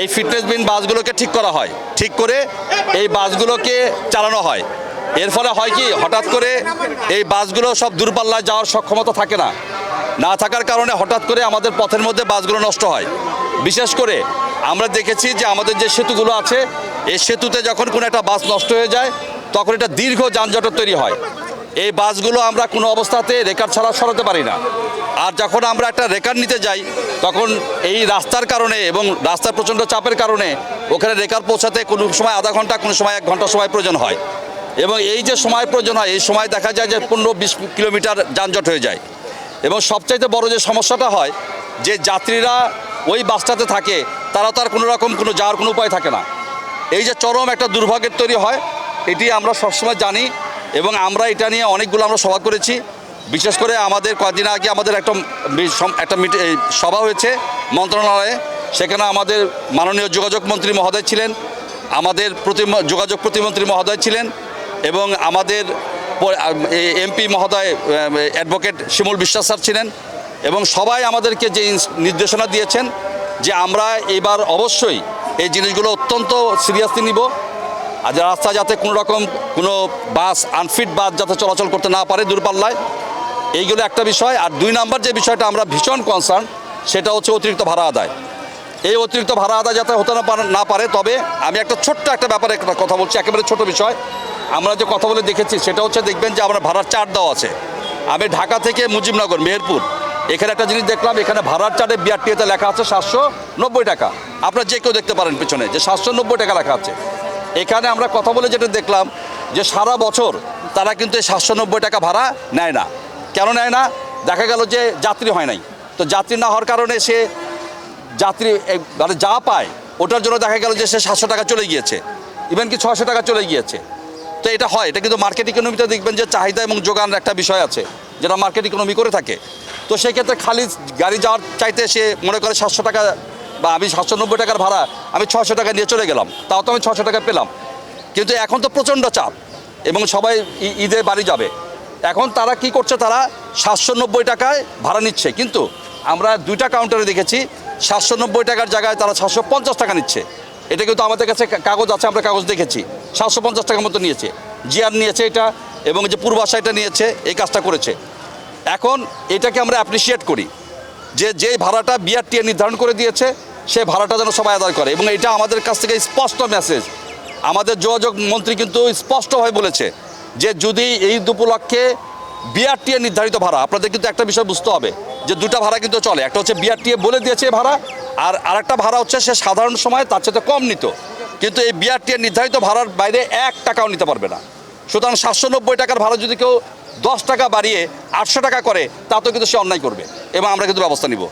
এই ফিটনেসবিহীন বাসগুলোকে ঠিক করা হয়, ঠিক করে এই বাসগুলোকে চালানো হয়। এর ফলে হয় কি, হঠাৎ করে এই বাসগুলো সব দূরপাল্লায় যাওয়ার সক্ষমতা থাকে না, না থাকার কারণে হঠাৎ করে আমাদের পথের মধ্যে বাসগুলো নষ্ট হয়। বিশেষ করে আমরা দেখেছি যে আমাদের যে সেতুগুলো আছে, এই সেতুতে যখন কোনো একটা বাস নষ্ট হয়ে যায় তখন এটা দীর্ঘ যানজটের তৈরি হয়। এই বাসগুলো আমরা কোনো অবস্থাতে রেকার ছাড়া সরাতে পারি না। আর যখন আমরা একটা রেকার নিতে যাই তখন এই রাস্তার কারণে এবং রাস্তার প্রচণ্ড চাপের কারণে ওখানে রেকার পৌঁছাতে কোনো সময় আধা ঘন্টা, কোনো সময় 1 ঘন্টা সময় প্রয়োজন হয়। এবং এই যে সময় প্রয়োজন হয়, এই সময় দেখা যায় যে 15-20 কিলোমিটার যানজট হয়ে যায়। এবং সবচাইতে বড় যে সমস্যাটা হয়, যে যাত্রীরা ওই বাসটাতে থাকে তারা তার কোনো রকম যাওয়ার কোনো উপায় থাকে না। এই যে চরম একটা দুর্ভাগ্যের তৈরি হয়, এটি আমরা সবসময় জানি এবং আমরা এটা নিয়ে অনেকগুলো আমরা সভা করেছি। বিশেষ করে আমাদের কয়েকদিন আগে আমাদের একটা সভা হয়েছে মন্ত্রণালয়ে, সেখানে আমাদের মাননীয় যোগাযোগ মন্ত্রী মহোদয় ছিলেন, আমাদের যোগাযোগ প্রতিমন্ত্রী মহোদয় ছিলেন এবং আমাদের এমপি মহোদয় অ্যাডভোকেট শিমুল বিশ্বাস স্যার ছিলেন। এবং সবাই আমাদেরকে যে নির্দেশনা দিয়েছেন যে আমরা এবার অবশ্যই এই জিনিসগুলো অত্যন্ত সিরিয়াসলি নিব। আর রাস্তা যাতে কোনো বাস, আনফিট বাস যাতে চলাচল করতে না পারে দূরপাল্লায়, এইগুলো একটা বিষয়। আর 2 নম্বর যে বিষয়টা আমরা ভীষণ কনসার্ন, সেটা হচ্ছে অতিরিক্ত ভাড়া আদায়। এই অতিরিক্ত ভাড়া আদায় যাতে হতে না পারে। তবে আমি ছোট্ট একটা ব্যাপারে একটা কথা বলছি, একেবারে ছোট বিষয়। আমরা যে কথা বলে দেখেছি সেটা হচ্ছে, দেখবেন যে আমরা ভাড়ার চার্ট দেওয়া আছে। আমি ঢাকা থেকে মুজিবনগর, মেহেরপুর, এখানে একটা জিনিস দেখলাম, এখানে ভাড়ার চার্টে বিআরটিএতে লেখা আছে 790 টাকা। আপনারা যে কেউ দেখতে পারেন পিছনে যে 790 টাকা লেখা আছে। এখানে আমরা কথা বলে যেটা দেখলাম যে সারা বছর তারা কিন্তু এই 790 টাকা ভাড়া নেয় না। কেন নেয় না? দেখা গেল যে যাত্রী হয় নাই। তো যাত্রী না হওয়ার কারণে সে যাত্রী মানে যা পায় ওটার জন্য দেখা গেল যে সে 700 টাকা চলে গিয়েছে, ইভেন কি 600 টাকা চলে গিয়েছে। তো এটা হয়, এটা কিন্তু মার্কেট ইকোনমিতে দেখবেন যে চাহিদা এবং যোগানের একটা বিষয় আছে, যেটা মার্কেট ইকোনমি করে থাকে। তো সেই ক্ষেত্রে খালি গাড়ি যাওয়ার চাইতে সে মনে করে 700 টাকা বা আমি 790 টাকার ভাড়া আমি 600 টাকা নিয়ে চলে গেলাম, তাও তো আমি 600 টাকা পেলাম। কিন্তু এখন তো প্রচণ্ড চাপ এবং সবাই ঈদে বাড়ি যাবে। এখন তারা কি করছে, তারা 790 টাকায় ভাড়া নিচ্ছে। কিন্তু আমরা 2টা কাউন্টারে দেখেছি 790 টাকার জায়গায় তারা 750 টাকা নিচ্ছে। এটা কিন্তু আমাদের কাছে কাগজ আছে, আমরা কাগজ দেখেছি। 750 টাকার মতো নিয়েছে, জিআর নিয়েছে এটা, এবং যে পূর্বাশা এটা নিয়েছে, এই কাজটা করেছে। এখন এটাকে আমরা অ্যাপ্রিসিয়েট করি যে ভাড়াটা বিআরটিএ নির্ধারণ করে দিয়েছে, সেই ভাড়াটা যেন সবাই আদায় করে। এবং এটা আমাদের কাছ থেকে স্পষ্ট মেসেজ। আমাদের যোগাযোগ মন্ত্রী কিন্তু স্পষ্টভাবে বলেছে যে যদি এই উপলক্ষে বিআরটিএ নির্ধারিত ভাড়া, আপনাদের কিন্তু একটা বিষয় বুঝতে হবে যে 2টা ভাড়া কিন্তু চলে। একটা হচ্ছে বিআরটিএ বলে দিয়েছে ভাড়া, আর আরেকটা ভাড়া হচ্ছে সে সাধারণ সময় তার চেয়ে কম নিত, কিন্তু এই বিআরটিএ নির্ধারিত ভাড়ার বাইরে 1 টাকাও নিতে পারবে না। সুতরাং 790 টাকার ভাড়া যদি কেউ 10 টাকা বাড়িয়ে 800 টাকা করে, তাতেও কিন্তু সে অন্যায় করবে এবং আমরা কিন্তু ব্যবস্থা নিব।